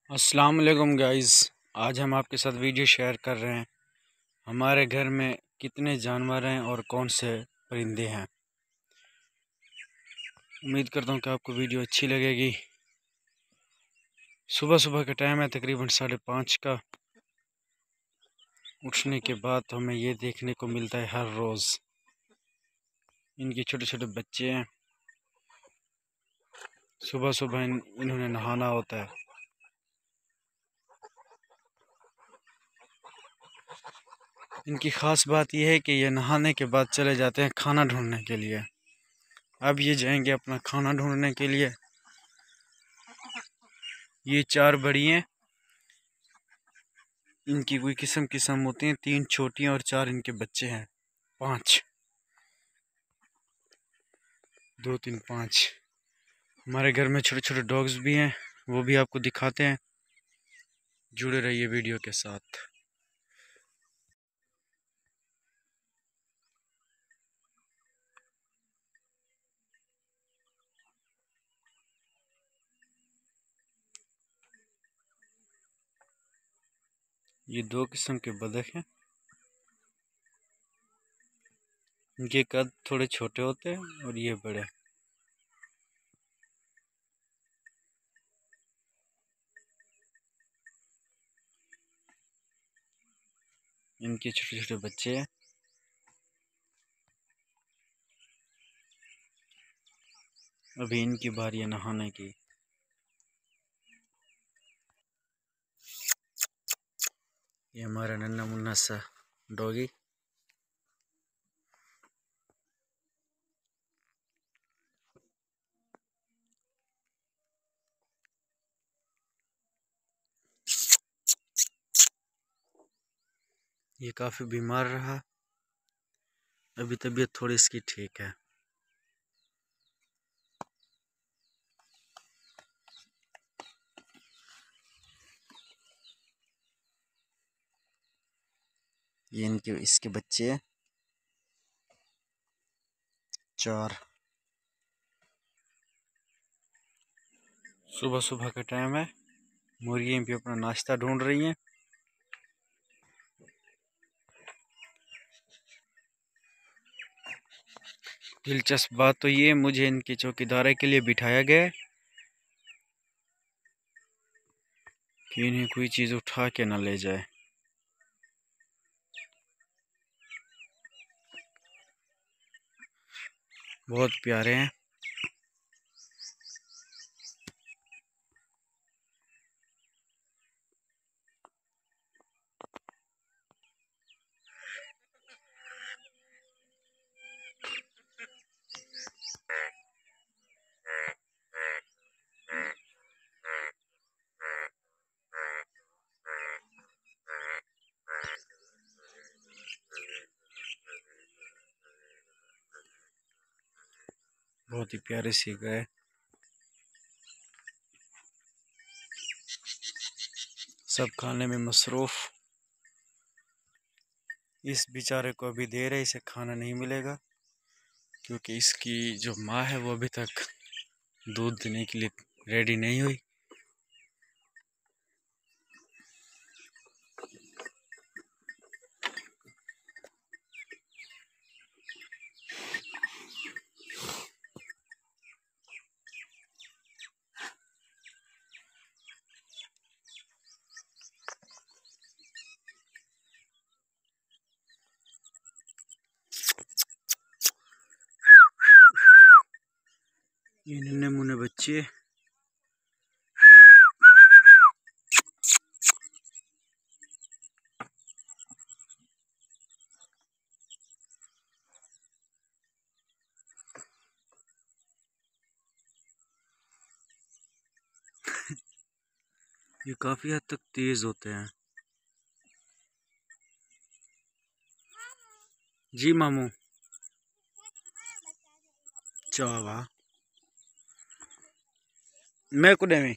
अस्सलाम वालेकुम गाइस। आज हम आपके साथ वीडियो शेयर कर रहे हैं हमारे घर में कितने जानवर हैं और कौन से परिंदे हैं। उम्मीद करता हूं कि आपको वीडियो अच्छी लगेगी। सुबह सुबह का टाइम है, तकरीबन 5:30 का। उठने के बाद हमें ये देखने को मिलता है हर रोज़ इनके छोटे छोटे बच्चे हैं। सुबह सुबह इन्होंने नहाना होता है। इनकी ख़ास बात यह है कि ये नहाने के बाद चले जाते हैं खाना ढूंढने के लिए। अब ये जाएंगे अपना खाना ढूंढने के लिए। ये 4 बड़ी हैं, इनकी कोई किस्म होती हैं। 3 छोटी हैं और 4 इनके बच्चे हैं। 5 2 3 5। हमारे घर में छोटे छोटे डॉग्स भी हैं, वो भी आपको दिखाते हैं। जुड़े रहिए वीडियो के साथ। ये 2 किस्म के बतख हैं। इनके कद थोड़े छोटे होते हैं और ये बड़े। इनके छोटे छोटे बच्चे हैं। अभी इनकी बारी है नहाने की। ये हमारा नन्हा मुन्ना सा डॉगी। ये काफ़ी बीमार रहा, अभी तबीयत थोड़ी इसकी ठीक है। ये इनके इसके बच्चे हैं 4। सुबह सुबह का टाइम है, मुर्गियाँ भी अपना नाश्ता ढूंढ रही हैं। दिलचस्प बात तो ये मुझे इनके चौकीदारी के लिए बिठाया गया है कि इन्हें कोई चीज़ उठा के ना ले जाए। बहुत प्यारे हैं। बहुत ही प्यारे सी गाय। सब खाने में मसरूफ़। इस बेचारे को अभी देर है, इसे खाना नहीं मिलेगा क्योंकि इसकी जो माँ है वो अभी तक दूध देने के लिए रेडी नहीं हुई। ये नन्हे मुन्ने बच्चे ये काफ़ी हद तक तेज़ होते हैं। जी मामू चावा मैं कुछ नहीं।